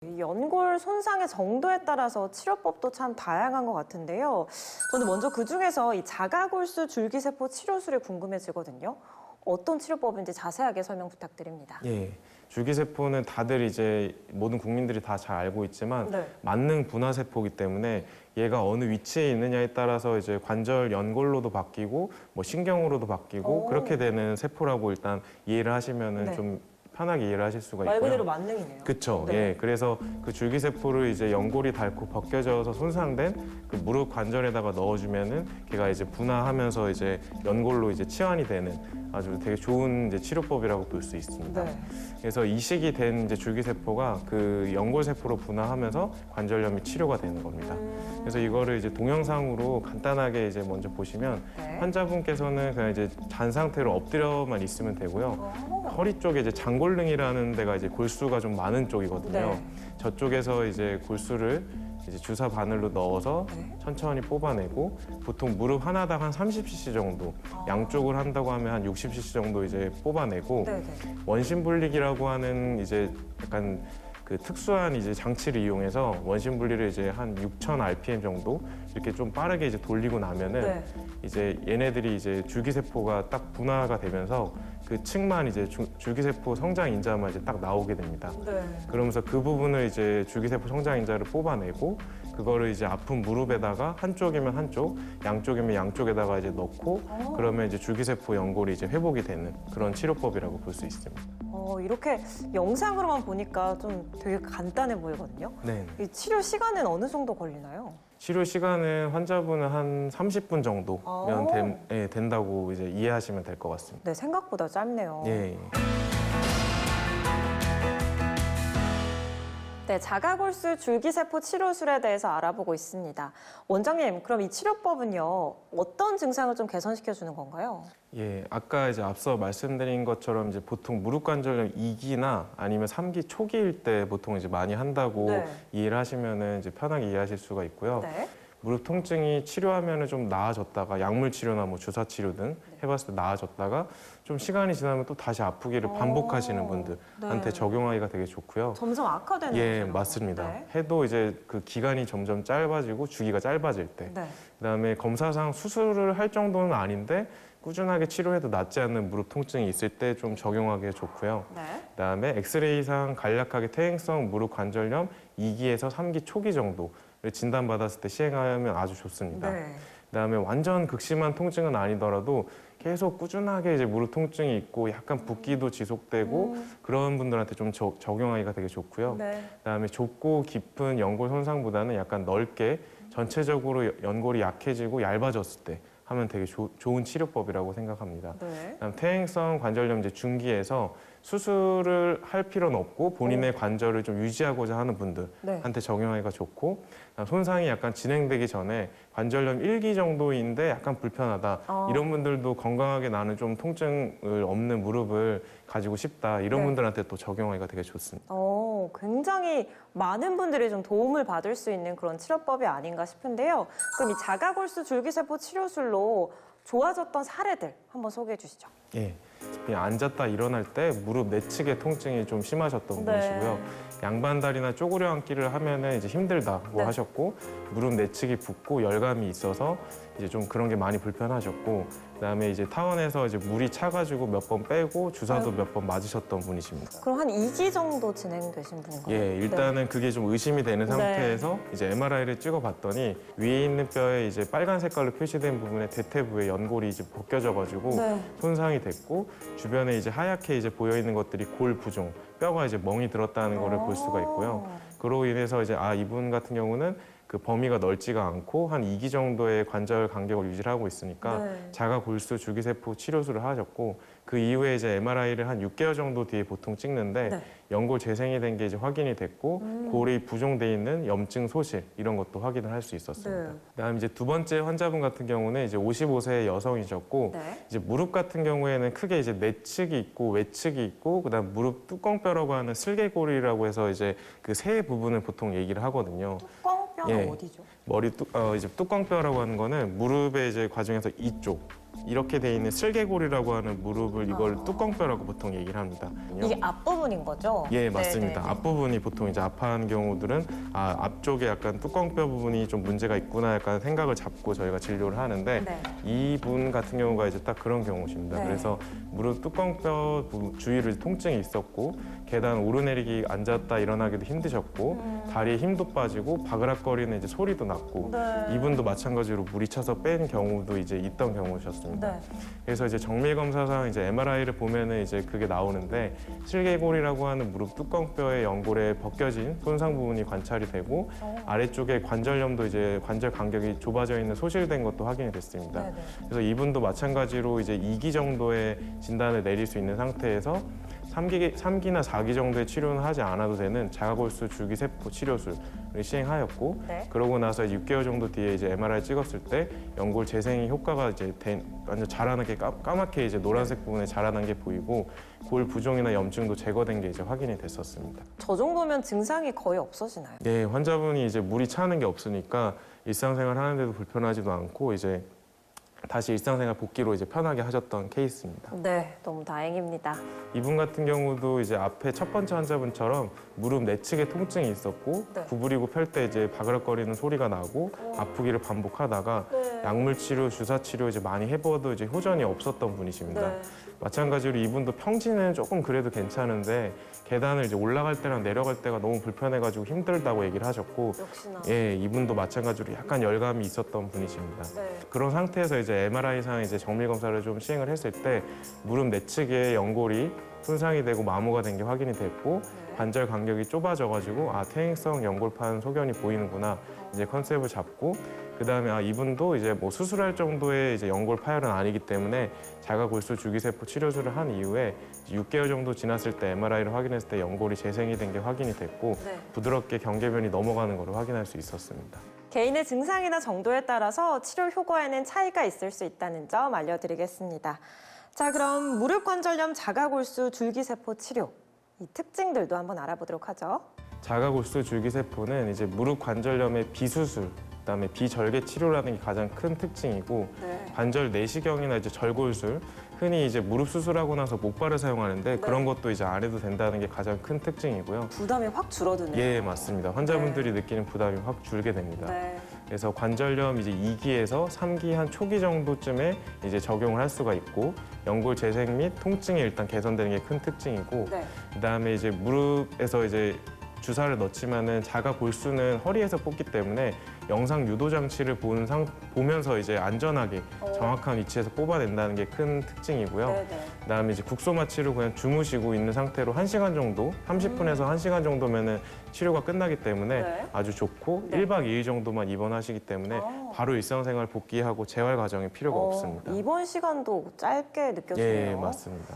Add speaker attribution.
Speaker 1: 연골 손상의 정도에 따라서 치료법도 참 다양한 것 같은데요. 저는 먼저 그중에서 이 자가골수 줄기세포 치료술이 궁금해지거든요. 어떤 치료법인지 자세하게 설명 부탁드립니다.
Speaker 2: 예, 줄기세포는 다들 이제 모든 국민들이 다 잘 알고 있지만
Speaker 1: 네.
Speaker 2: 만능 분화세포이기 때문에 얘가 어느 위치에 있느냐에 따라서 이제 관절 연골로도 바뀌고 뭐 신경으로도 바뀌고 그렇게 되는 세포라고 일단 이해를 하시면은
Speaker 1: 네.
Speaker 2: 좀 편하게 이해를 하실 수가
Speaker 1: 말
Speaker 2: 있고요.
Speaker 1: 그대로 만능이네요.
Speaker 2: 그렇죠.
Speaker 1: 네.
Speaker 2: 예, 그래서 그 줄기세포를 이제 연골이 닳고 벗겨져서 손상된 그 무릎 관절에다가 넣어주면은 걔가 이제 분화하면서 이제 연골로 이제 치환이 되는 아주 되게 좋은 이제 치료법이라고 볼 수 있습니다.
Speaker 1: 네.
Speaker 2: 그래서 이식이 된 이제 줄기세포가 그 연골세포로 분화하면서 관절염이 치료가 되는 겁니다. 그래서 이거를 이제 동영상으로 간단하게 이제 먼저 보시면
Speaker 1: 네.
Speaker 2: 환자분께서는 그냥 이제 잔 상태로 엎드려만 있으면 되고요. 허리 쪽에 이제 장골릉이라는 데가 이제 골수가 좀 많은 쪽이거든요.
Speaker 1: 네.
Speaker 2: 저쪽에서 이제 골수를 이제 주사 바늘로 넣어서
Speaker 1: 네.
Speaker 2: 천천히 뽑아내고 보통 무릎 하나당 한 30cc 정도, 양쪽을 한다고 하면 한 60cc 정도 이제 뽑아내고
Speaker 1: 네, 네.
Speaker 2: 원심 분리기라고 하는 이제 약간 그 특수한 이제 장치를 이용해서 원심 분리를 이제 한 6,000 rpm 정도 이렇게 좀 빠르게 이제 돌리고 나면은
Speaker 1: 네.
Speaker 2: 이제 얘네들이 이제 줄기세포가 딱 분화가 되면서 그 층만 이제 줄기세포 성장 인자만 이제 딱 나오게 됩니다.
Speaker 1: 네.
Speaker 2: 그러면서 그 부분을 이제 줄기세포 성장 인자를 뽑아내고 그거를 이제 아픈 무릎에다가 한쪽이면 한쪽, 양쪽이면 양쪽에다가 이제 넣고 그러면 이제 줄기세포 연골이 이제 회복이 되는 그런 치료법이라고 볼 수 있습니다.
Speaker 1: 이렇게 영상으로만 보니까 좀 되게 간단해 보이거든요.
Speaker 2: 네.
Speaker 1: 이 치료 시간은 어느 정도 걸리나요?
Speaker 2: 치료 시간은 환자분은 한 30분 정도면 된다고 이제 이해하시면 될 것 같습니다.
Speaker 1: 네, 생각보다 짧네요.
Speaker 2: 예.
Speaker 1: 네, 자가골수 줄기세포 치료술에 대해서 알아보고 있습니다. 원장님, 그럼 이 치료법은요, 어떤 증상을 좀 개선시켜주는 건가요?
Speaker 2: 예, 아까 이제 앞서 말씀드린 것처럼 이제 보통 무릎 관절염 2기나 아니면 3기 초기일 때 보통 이제 많이 한다고
Speaker 1: 네.
Speaker 2: 이해를 하시면은 이제 편하게 이해하실 수가 있고요.
Speaker 1: 네.
Speaker 2: 무릎 통증이 치료하면은 좀 나아졌다가 약물 치료나 뭐 주사 치료 등 해봤을 때 나아졌다가 좀 시간이 지나면 또 다시 아프기를 반복하시는 분들한테
Speaker 1: 네.
Speaker 2: 적용하기가 되게 좋고요.
Speaker 1: 점점 악화되는
Speaker 2: 예,
Speaker 1: 거죠?
Speaker 2: 맞습니다.
Speaker 1: 네.
Speaker 2: 해도 이제 그 기간이 점점 짧아지고 주기가 짧아질 때,
Speaker 1: 네.
Speaker 2: 그다음에 검사상 수술을 할 정도는 아닌데 꾸준하게 치료해도 낫지 않는 무릎 통증이 있을 때 좀 적용하기에 좋고요.
Speaker 1: 네.
Speaker 2: 그다음에 엑스레이상 간략하게 퇴행성 무릎 관절염 2기에서 3기 초기 정도를 진단받았을 때 시행하면 아주 좋습니다.
Speaker 1: 네.
Speaker 2: 그다음에 완전 극심한 통증은 아니더라도 계속 꾸준하게 이제 무릎 통증이 있고 약간 붓기도 지속되고 그런 분들한테 좀 적용하기가 되게 좋고요.
Speaker 1: 네.
Speaker 2: 그다음에 좁고 깊은 연골 손상보다는 약간 넓게 전체적으로 연골이 약해지고 얇아졌을 때 하면 되게 좋은 치료법이라고 생각합니다.
Speaker 1: 네.
Speaker 2: 그다음 퇴행성 관절염 이제 중기에서 수술을 할 필요는 없고 본인의 관절을 좀 유지하고자 하는 분들한테 적용하기가 좋고, 손상이 약간 진행되기 전에 관절염 1기 정도인데 약간 불편하다 이런 분들도 건강하게 나는 좀 통증을 없는 무릎을 가지고 싶다 이런
Speaker 1: 네.
Speaker 2: 분들한테 또 적용하기가 되게 좋습니다.
Speaker 1: 굉장히 많은 분들이 좀 도움을 받을 수 있는 그런 치료법이 아닌가 싶은데요. 그럼 이 자가골수 줄기세포 치료술로 좋아졌던 사례들 한번 소개해 주시죠.
Speaker 2: 예, 그냥 앉았다 일어날 때 무릎 내측의 통증이 좀 심하셨던
Speaker 1: 네.
Speaker 2: 분이시고요. 양반다리나 쪼그려 앉기를 하면은 이제 힘들다고
Speaker 1: 네.
Speaker 2: 하셨고, 무릎 내측이 붓고 열감이 있어서 이제 좀 그런 게 많이 불편하셨고, 그다음에 이제 타원에서 이제 물이 차가지고 몇 번 빼고 주사도 몇 번 맞으셨던 분이십니다.
Speaker 1: 그럼 한 2기 정도 진행되신 분인가요?
Speaker 2: 예, 일단은 그게 좀 의심이 되는 상태에서 이제 MRI를 찍어봤더니 위에 있는 뼈에 이제 빨간 색깔로 표시된 부분에 대퇴부에 연골이 이제 벗겨져가지고
Speaker 1: 네.
Speaker 2: 손상이 됐고, 주변에 이제 하얗게 이제 보여 있는 것들이 골 부종, 뼈가 이제 멍이 들었다는 거를 볼 수가 있고요. 그로 인해서 이제 이분 같은 경우는 그 범위가 넓지가 않고 한 2기 정도의 관절 간격을 유지하고 있으니까
Speaker 1: 네.
Speaker 2: 자가골수 줄기세포 치료술을 하셨고, 그 이후에 이제 MRI를 한 6개월 정도 뒤에 보통 찍는데
Speaker 1: 네.
Speaker 2: 연골 재생이 된 게 이제 확인이 됐고 골이 부종돼 있는 염증 소실 이런 것도 확인을 할 수 있었습니다.
Speaker 1: 네.
Speaker 2: 그다음 이제 두 번째 환자분 같은 경우는 이제 55세 여성이셨고,
Speaker 1: 네.
Speaker 2: 이제 무릎 같은 경우에는 크게 이제 내측이 있고 외측이 있고 그다음 무릎 뚜껑뼈라고 하는 슬개골이라고 해서 이제 그 세 부분을 보통 얘기를 하거든요.
Speaker 1: 뚜껑뼈는
Speaker 2: 예.
Speaker 1: 어디죠?
Speaker 2: 이제 뚜껑뼈라고 하는 거는 무릎의 이제 과정에서 이쪽 이렇게 돼 있는 슬개골이라고 하는 무릎을 이걸 뚜껑뼈라고 보통 얘기를 합니다.
Speaker 1: 이게 앞부분인 거죠?
Speaker 2: 예, 맞습니다.
Speaker 1: 네네네.
Speaker 2: 앞부분이 보통 이제 아파하는 경우들은 앞쪽에 약간 뚜껑뼈 부분이 좀 문제가 있구나 약간 생각을 잡고 저희가 진료를 하는데
Speaker 1: 네.
Speaker 2: 이분 같은 경우가 이제 딱 그런 경우십니다.
Speaker 1: 네.
Speaker 2: 그래서 무릎 뚜껑뼈 주위를 통증이 있었고 계단 오르내리기 앉았다 일어나기도 힘드셨고 다리에 힘도 빠지고 바그락거리는 이제 소리도 났고
Speaker 1: 네.
Speaker 2: 이분도 마찬가지로 물이 차서 뺀 경우도 이제 있던 경우셨습니다.
Speaker 1: 네.
Speaker 2: 그래서 이제 정밀 검사상 이제 MRI를 보면은 이제 그게 나오는데 실개골이라고 하는 무릎 뚜껑뼈의 연골에 벗겨진 손상 부분이 관찰이 되고 아래쪽에 관절염도 이제 관절 간격이 좁아져 있는 소실된 것도 확인이 됐습니다.
Speaker 1: 네네.
Speaker 2: 그래서 이분도 마찬가지로 이제 2기 정도의 진단을 내릴 수 있는 상태에서 3기나 4기 정도의 치료는 하지 않아도 되는 자가골수 줄기세포 치료술을 시행하였고
Speaker 1: 네.
Speaker 2: 그러고 나서 6개월 정도 뒤에 이제 MRI 찍었을 때 연골 재생이 효과가 이제 완전 자라나게 까맣게 이제 노란색 부분에 자라난 게 보이고 골 부종이나 염증도 제거된 게 이제 확인이 됐었습니다.
Speaker 1: 저 정도면 증상이 거의 없어지나요?
Speaker 2: 네, 환자분이 이제 물이 차는 게 없으니까 일상생활 하는데도 불편하지도 않고 이제 다시 일상생활 복귀로 이제 편하게 하셨던 케이스입니다.
Speaker 1: 네, 너무 다행입니다.
Speaker 2: 이분 같은 경우도 이제 앞에 첫 번째 환자분처럼 무릎 내측에 통증이 있었고
Speaker 1: 네.
Speaker 2: 구부리고 펼 때 이제 바그락거리는 소리가 나고 아프기를 반복하다가 약물 치료, 주사 치료 이제 많이 해봐도 이제 호전이 없었던 분이십니다.
Speaker 1: 네.
Speaker 2: 마찬가지로 이분도 평지는 조금 그래도 괜찮은데 계단을 이제 올라갈 때랑 내려갈 때가 너무 불편해가지고 힘들다고 얘기를 하셨고
Speaker 1: 역시나.
Speaker 2: 예, 이분도 마찬가지로 약간 열감이 있었던 분이십니다.
Speaker 1: 네.
Speaker 2: 그런 상태에서 이제 MRI상 이제 정밀 검사를 좀 시행을 했을 때 무릎 내측에 연골이 손상이 되고 마모가 된 게 확인이 됐고 관절 간격이 좁아져가지고 퇴행성 연골판 소견이 보이는구나 이제 컨셉을 잡고 그다음에 이분도 이제 뭐 수술할 정도의 이제 연골 파열은 아니기 때문에 자가골수 줄기세포 치료술을 한 이후에 6개월 정도 지났을 때 MRI를 확인했을 때 연골이 재생이 된 게 확인이 됐고
Speaker 1: 네.
Speaker 2: 부드럽게 경계변이 넘어가는 것을 확인할 수 있었습니다.
Speaker 1: 개인의 증상이나 정도에 따라서 치료 효과에는 차이가 있을 수 있다는 점 알려드리겠습니다. 자, 그럼 무릎 관절염 자가골수 줄기세포 치료 이 특징들도 한번 알아보도록 하죠.
Speaker 2: 자가골수 줄기세포는 이제 무릎 관절염의 비수술, 그다음에 비절개 치료라는 게 가장 큰 특징이고
Speaker 1: 네.
Speaker 2: 관절 내시경이나 이제 절골술, 흔히 이제 무릎 수술하고 나서 목발을 사용하는데 그런 것도 이제 안 해도 된다는 게 가장 큰 특징이고요.
Speaker 1: 부담이 확 줄어드네요.
Speaker 2: 예, 맞습니다. 환자분들이 느끼는 부담이 확 줄게 됩니다.
Speaker 1: 네.
Speaker 2: 그래서 관절염 이제 2기에서 3기 한 초기 정도쯤에 이제 적용을 할 수가 있고 연골 재생 및 통증이 일단 개선되는 게 큰 특징이고
Speaker 1: 네.
Speaker 2: 그다음에 이제 무릎에서 이제 주사를 넣지만은 자가 골수는 허리에서 뽑기 때문에 영상 유도 장치를 보면서 이제 안전하게 정확한 위치에서 뽑아낸다는 게 큰 특징이고요.
Speaker 1: 네네.
Speaker 2: 그다음에 이제 국소 마취를 그냥 주무시고 있는 상태로 1시간 정도, 30분에서 1시간 정도면은 치료가 끝나기 때문에
Speaker 1: 네.
Speaker 2: 아주 좋고
Speaker 1: 네.
Speaker 2: 1박 2일 정도만 입원하시기 때문에 바로 일상생활 복귀하고 재활 과정이 필요가 없습니다.
Speaker 1: 입원 시간도 짧게 느껴지네요.
Speaker 2: 예, 맞습니다.